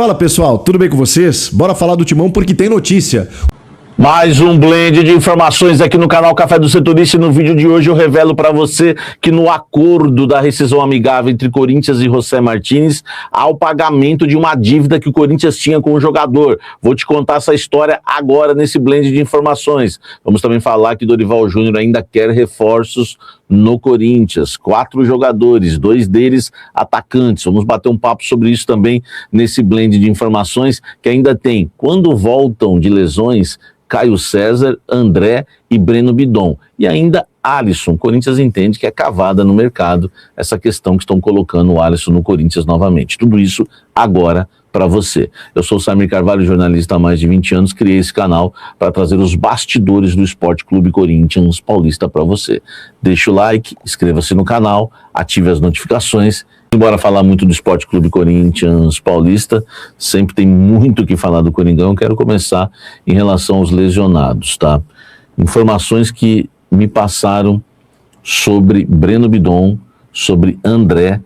Fala pessoal, tudo bem com vocês? Bora falar do Timão porque tem notícia. Mais um blend de informações aqui no canal Café do Setorista, e no vídeo de hoje eu revelo para você que no acordo da rescisão amigável entre Corinthians e José Martínez há o pagamento de uma dívida que o Corinthians tinha com o jogador. Vou te contar essa história agora nesse blend de informações. Vamos também falar que Dorival Júnior ainda quer reforços no Corinthians, 4 jogadores, 2 deles atacantes. Vamos bater um papo sobre isso também nesse blend de informações que ainda tem. Quando voltam de lesões, Caio César, André e Breno Bidon. E ainda Alisson. O Corinthians entende que é cavada no mercado essa questão que estão colocando o Alisson no Corinthians novamente. Tudo isso agora para você. Eu sou o Samir Carvalho, jornalista há mais de 20 anos, criei esse canal para trazer os bastidores do Esporte Clube Corinthians Paulista para você. Deixa o like, inscreva-se no canal, ative as notificações. Embora falar muito do Esporte Clube Corinthians Paulista, sempre tem muito o que falar do Coringão. Eu quero começar em relação aos lesionados, tá? Informações que me passaram sobre Breno Bidon, sobre André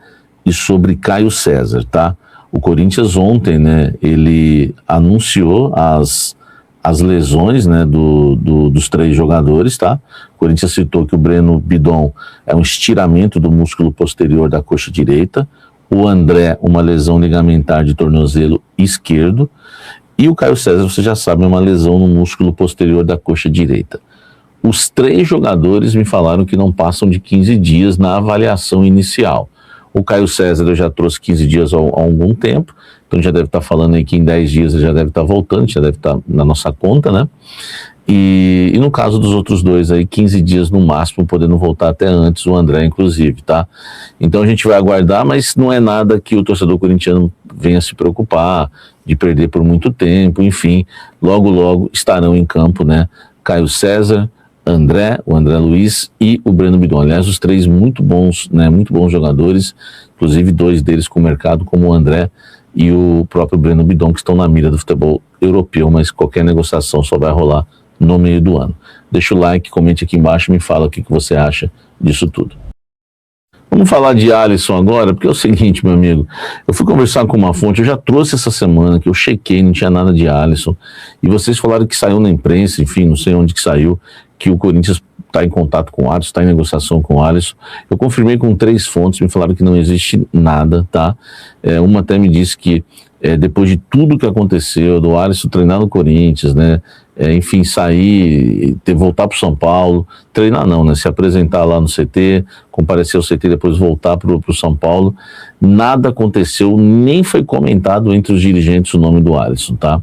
e sobre Caio César, tá? O Corinthians ontem, né, ele anunciou as lesões, né, dos 3 jogadores, tá? O Corinthians citou que o Breno Bidon é um estiramento do músculo posterior da coxa direita, o André, uma lesão ligamentar de tornozelo esquerdo, e o Caio César, você já sabe, é uma lesão no músculo posterior da coxa direita. Os 3 jogadores me falaram que não passam de 15 dias na avaliação inicial. O Caio César eu já trouxe 15 dias há algum tempo, então já deve estar falando aí que em 10 dias ele já deve estar voltando, já deve estar na nossa conta, né? E no caso dos outros 2 aí, 15 dias no máximo, podendo voltar até antes, o André inclusive, tá? Então a gente vai aguardar, mas não é nada que o torcedor corintiano venha se preocupar de perder por muito tempo, enfim, logo estarão em campo, né? Caio César, André, o André Luiz e o Breno Bidon. Aliás, os 3 muito bons, né, muito bons jogadores, inclusive 2 deles com o mercado, como o André e o próprio Breno Bidon, que estão na mira do futebol europeu, mas qualquer negociação só vai rolar no meio do ano. Deixa o like, comente aqui embaixo e me fala o que você acha disso tudo. Vamos falar de Alisson agora, porque é o seguinte, meu amigo, eu fui conversar com uma fonte, eu já trouxe essa semana, que eu chequei, não tinha nada de Alisson, e vocês falaram que saiu na imprensa, enfim, não sei onde que saiu, que o Corinthians está em contato com o Alisson, está em negociação com o Alisson. Eu confirmei com 3 fontes, me falaram que não existe nada, tá? Uma até me disse que depois de tudo que aconteceu, do Alisson treinar no Corinthians, né? Enfim, sair, voltar para o São Paulo, treinar não, né? Se apresentar lá no CT, comparecer ao CT, depois voltar para o São Paulo, nada aconteceu, nem foi comentado entre os dirigentes o nome do Alisson, tá?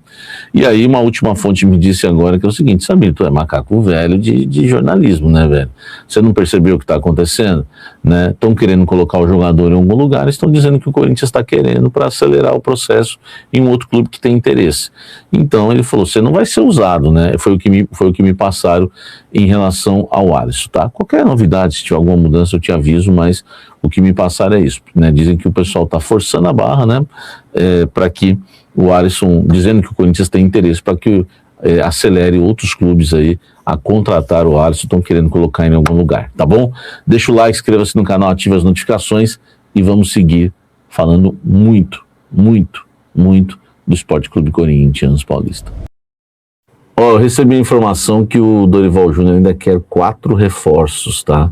E aí uma última fonte me disse agora que é o seguinte: Samir, tu é macaco velho de jornalismo, né, velho? Você não percebeu o que está acontecendo? Né? Estão querendo colocar o jogador em algum lugar, estão dizendo que o Corinthians está querendo para acelerar o processo em um outro clube que tem interesse. Então ele falou, você não vai ser usado, né? Foi o que me passaram em relação ao Alisson, tá? Qualquer novidade, se tiver alguma mudança eu te aviso, mas o que me passaram é isso, né? Dizem que o pessoal está forçando a barra, né? Para que o Alisson, dizendo que o Corinthians tem interesse para que acelere outros clubes aí a contratar o Alisson, estão querendo colocar em algum lugar, tá bom? Deixa o like, inscreva-se no canal, ative as notificações e vamos seguir falando muito do Esporte Clube Corinthians Paulista. Eu recebi a informação que o Dorival Júnior ainda quer 4 reforços, tá?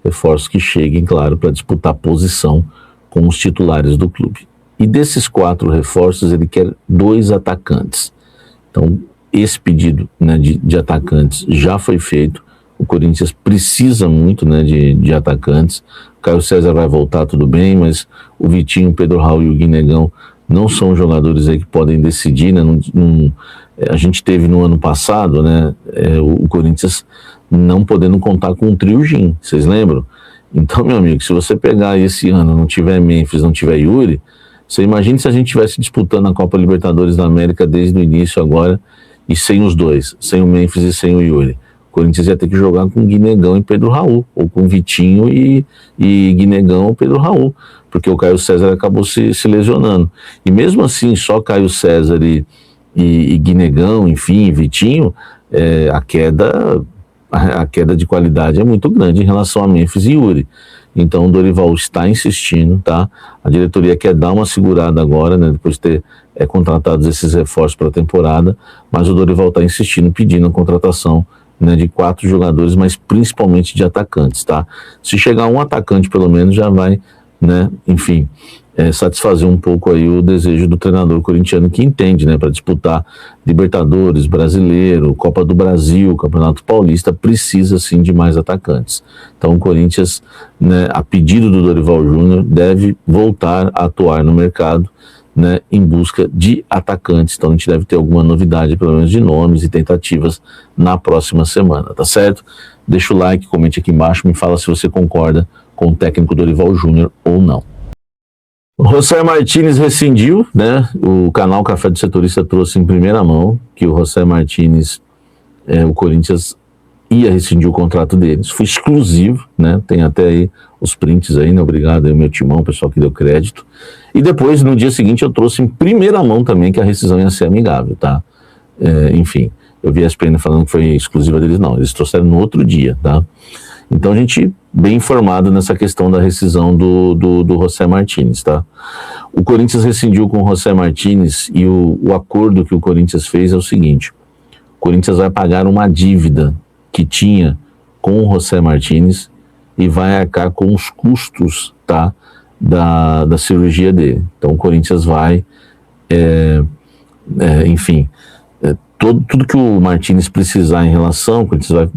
Reforços que cheguem, claro, para disputar posição com os titulares do clube. E desses 4 reforços, ele quer 2 atacantes. Então, esse pedido, né, de atacantes já foi feito. O Corinthians precisa muito, né, de atacantes. O Caio César vai voltar, tudo bem, mas o Vitinho, o Pedro Raul e o Guinegão não são jogadores aí que podem decidir, né? A gente teve no ano passado, né, o Corinthians não podendo contar com o trio Gin, vocês lembram? Então, meu amigo, se você pegar esse ano, não tiver Memphis, não tiver Yuri, você imagina se a gente estivesse disputando a Copa Libertadores da América desde o início agora, e sem os 2, sem o Memphis e sem o Yuri. O Corinthians ia ter que jogar com Guinegão e Pedro Raul, ou com Vitinho e Guinegão ou Pedro Raul, porque o Caio César acabou se lesionando. E mesmo assim, só Caio César e Guinegão, enfim, Vitinho, a queda a queda de qualidade é muito grande em relação a Memphis e Yuri. Então o Dorival está insistindo, tá? A diretoria quer dar uma segurada agora, né? Depois de ter contratado esses reforços para a temporada, mas o Dorival está insistindo, pedindo a contratação, né, de 4 jogadores, mas principalmente de atacantes, tá? Se chegar um atacante pelo menos já vai, né, enfim, satisfazer um pouco aí o desejo do treinador corintiano, que entende, né, para disputar Libertadores, Brasileiro, Copa do Brasil, Campeonato Paulista, precisa sim de mais atacantes. Então o Corinthians, né, a pedido do Dorival Júnior, deve voltar a atuar no mercado, né, em busca de atacantes. Então a gente deve ter alguma novidade, pelo menos de nomes e tentativas na próxima semana, tá certo? Deixa o like, comente aqui embaixo, me fala se você concorda com o técnico Dorival Júnior ou não. O José Martínez rescindiu, né? O canal Café do Setorista trouxe em primeira mão que o José Martínez, o Corinthians ia rescindir o contrato deles. Foi exclusivo, né? Tem até aí os prints aí, né? Obrigado aí, meu timão, o pessoal que deu crédito. E depois, no dia seguinte, eu trouxe em primeira mão também que a rescisão ia ser amigável, tá? Enfim, eu vi a ESPN falando que foi exclusiva deles, não. Eles trouxeram no outro dia, tá? Então a gente bem informado nessa questão da rescisão do José Martínez, tá? O Corinthians rescindiu com o José Martínez e o acordo que o Corinthians fez é o seguinte: o Corinthians vai pagar uma dívida que tinha com o José Martínez e vai arcar com os custos, tá, da cirurgia dele. Então o Corinthians vai, enfim, tudo que o Martínez precisar em relação, o Corinthians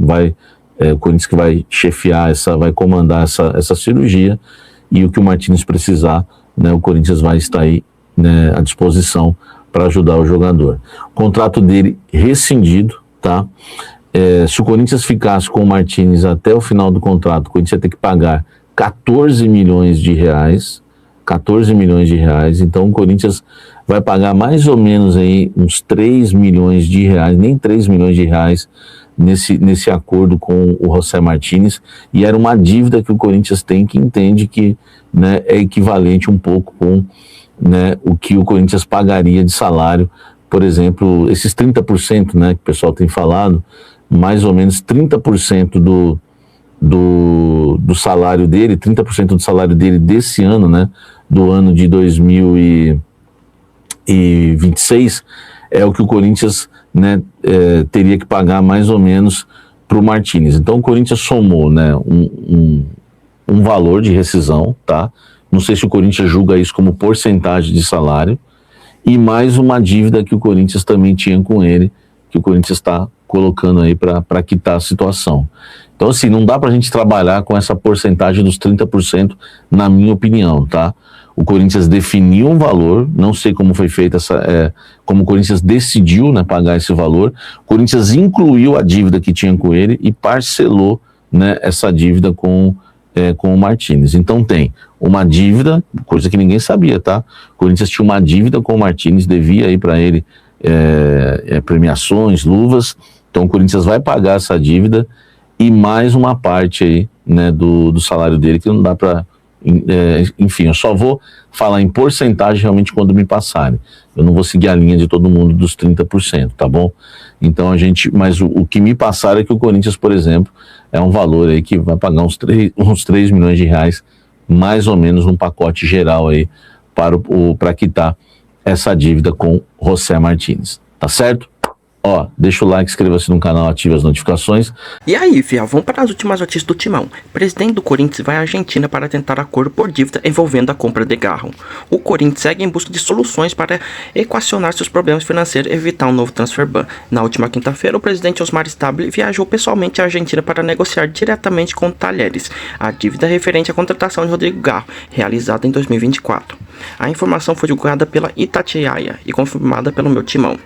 o Corinthians que vai chefiar vai comandar essa cirurgia, e o que o Martínez precisar, né, o Corinthians vai estar aí, né, à disposição para ajudar o jogador. O contrato dele rescindido, tá? Se o Corinthians ficasse com o Martínez até o final do contrato, o Corinthians ia ter que pagar 14 milhões de reais, 14 milhões de reais, então o Corinthians vai pagar mais ou menos aí uns 3 milhões de reais, nem 3 milhões de reais, nesse acordo com o José Martínez, e era uma dívida que o Corinthians tem, que entende que, né, é equivalente um pouco com, né, o que o Corinthians pagaria de salário, por exemplo, esses 30%, né, que o pessoal tem falado, mais ou menos 30% do salário dele, 30% do salário dele desse ano, né, do ano de 2026, é o que o Corinthians, né, teria que pagar mais ou menos para o Martínez. Então o Corinthians somou, né, um valor de rescisão, tá? Não sei se o Corinthians julga isso como porcentagem de salário, e mais uma dívida que o Corinthians também tinha com ele, que o Corinthians está colocando aí para quitar a situação. Então assim, não dá para a gente trabalhar com essa porcentagem dos 30%, na minha opinião, tá? O Corinthians definiu um valor, não sei como foi feita como o Corinthians decidiu, né, pagar esse valor. O Corinthians incluiu a dívida que tinha com ele e parcelou, né, essa dívida com o Martínez. Então tem uma dívida, coisa que ninguém sabia, tá? O Corinthians tinha uma dívida com o Martínez, devia aí para ele premiações, luvas. Então o Corinthians vai pagar essa dívida e mais uma parte aí, né, do salário dele, que não dá para... enfim, eu só vou falar em porcentagem realmente quando me passarem. Eu não vou seguir a linha de todo mundo dos 30%, tá bom? Então mas o que me passaram é que o Corinthians, por exemplo, é um valor aí que vai pagar uns 3 milhões de reais, mais ou menos, num pacote geral aí para quitar essa dívida com José Martínez, tá certo? Ó, deixa o like, inscreva-se no canal, ative as notificações. E aí, fiel, vamos para as últimas notícias do Timão. O presidente do Corinthians vai à Argentina para tentar acordo por dívida envolvendo a compra de Garro. O Corinthians segue em busca de soluções para equacionar seus problemas financeiros e evitar um novo transfer ban. Na última quinta-feira, o presidente Osmar Stabile viajou pessoalmente à Argentina para negociar diretamente com o Talheres a dívida referente à contratação de Rodrigo Garro, realizada em 2024. A informação foi divulgada pela Itatiaia e confirmada pelo meu Timão.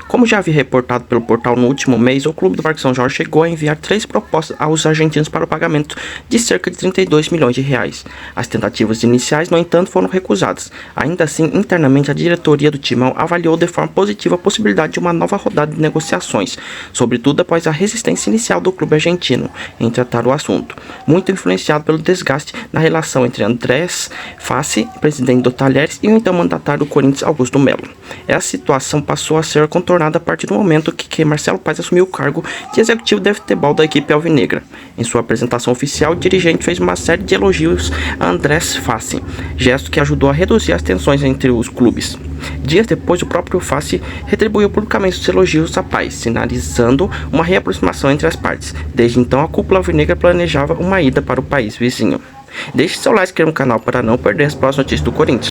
Como já havia reportado pelo portal no último mês, o Clube do Parque São Jorge chegou a enviar 3 propostas aos argentinos para o pagamento de cerca de 32 milhões de reais. As tentativas iniciais, no entanto, foram recusadas. Ainda assim, internamente, a diretoria do Timão avaliou de forma positiva a possibilidade de uma nova rodada de negociações, sobretudo após a resistência inicial do clube argentino em tratar o assunto, muito influenciado pelo desgaste na relação entre Andrés Fassi, presidente do Talheres, e o então mandatário do Corinthians, Augusto Melo. Essa situação passou a ser contornada a partir do momento momento que Marcelo Paes assumiu o cargo de executivo de futebol da equipe alvinegra. Em sua apresentação oficial, o dirigente fez uma série de elogios a Andrés Fassi, gesto que ajudou a reduzir as tensões entre os clubes. Dias depois, o próprio Fassi retribuiu publicamente os elogios a Paes, sinalizando uma reaproximação entre as partes. Desde então, a cúpula alvinegra planejava uma ida para o país vizinho. Deixe seu like e inscreva no canal para não perder as próximas notícias do Corinthians.